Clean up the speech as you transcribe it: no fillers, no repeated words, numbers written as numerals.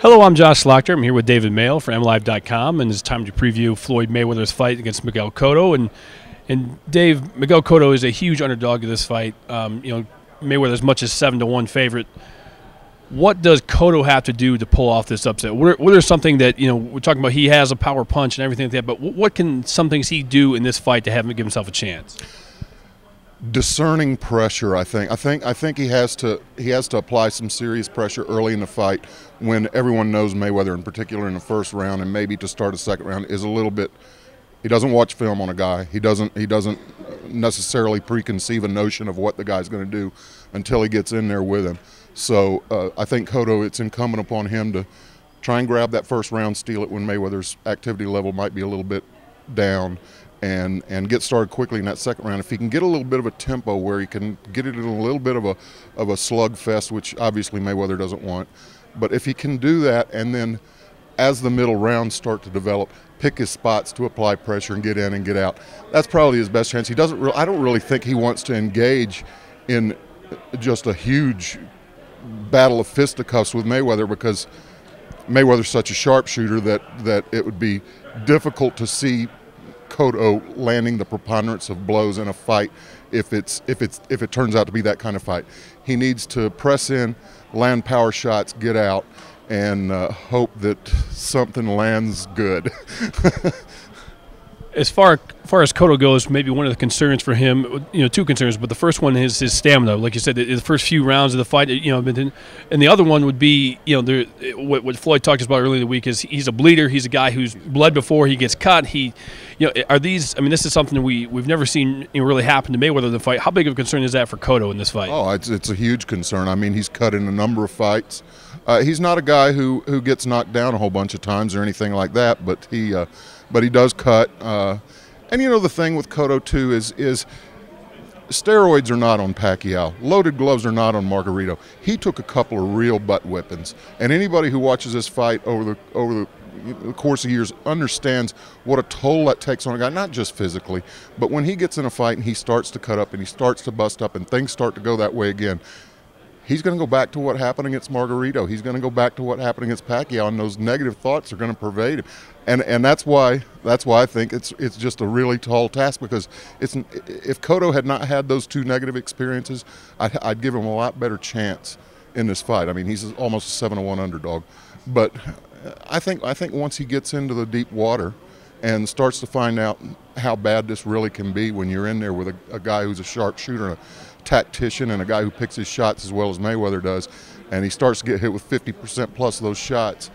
Hello, I'm Josh Slagter. I'm here with David Mayo for MLive.com, and it's time to preview Floyd Mayweather's fight against Miguel Cotto. And Dave, Miguel Cotto is a huge underdog in this fight. Mayweather as much as 7-1 favorite. What does Cotto have to do to pull off this upset? What are something that, we're talking about, he has a power punch and everything like that, but what can some things he do in this fight to have him give himself a chance? Discerning pressure, I think. I think he has to apply some serious pressure early in the fight when everyone knows Mayweather, in particular in the first round and maybe to start a second round, is a little bit. He doesn't watch film on a guy. He doesn't necessarily preconceive a notion of what the guy's going to do until he gets in there with him. So I think Cotto, it's incumbent upon him to try and grab that first round, steal it when Mayweather's activity level might be a little bit down, and get started quickly in that second round. If he can get a little bit of a tempo where he can get it in a little bit of a slugfest, which obviously Mayweather doesn't want, but if he can do that, and then as the middle rounds start to develop, pick his spots to apply pressure and get in and get out, that's probably his best chance. I don't really think he wants to engage in just a huge battle of fisticuffs with Mayweather, because Mayweather's such a sharpshooter that it would be difficult to see Cotto landing the preponderance of blows in a fight if it turns out to be that kind of fight. He needs to press in, land power shots, get out, and hope that something lands good. As far as Cotto goes, maybe one of the concerns for him, two concerns, but the first one is his stamina. Like you said, the first few rounds of the fight, and the other one would be, what Floyd talked about earlier in the week is he's a bleeder. He's a guy who's bled before he gets cut. This is something we've never seen really happen to Mayweather in the fight. How big of a concern is that for Cotto in this fight? Oh, it's a huge concern. I mean, he's cut in a number of fights. He's not a guy who gets knocked down a whole bunch of times or anything like that, but he does cut. And the thing with Cotto too is steroids are not on Pacquiao. Loaded gloves are not on Margarito. He took a couple of real butt whippings, and anybody who watches this fight over the course of years understands what a toll that takes on a guy, not just physically, but when he gets in a fight and he starts to cut up and he starts to bust up and things start to go that way again, he's going to go back to what happened against Margarito. He's going to go back to what happened against Pacquiao, and those negative thoughts are going to pervade him. And that's why I think it's just a really tall task, because if Cotto had not had those two negative experiences, I'd give him a lot better chance in this fight. I mean, he's almost a 7-1 underdog, but I think once he gets into the deep water and starts to find out how bad this really can be when you're in there with a guy who's a sharpshooter, a tactician, and a guy who picks his shots as well as Mayweather does, and he starts to get hit with 50% plus of those shots,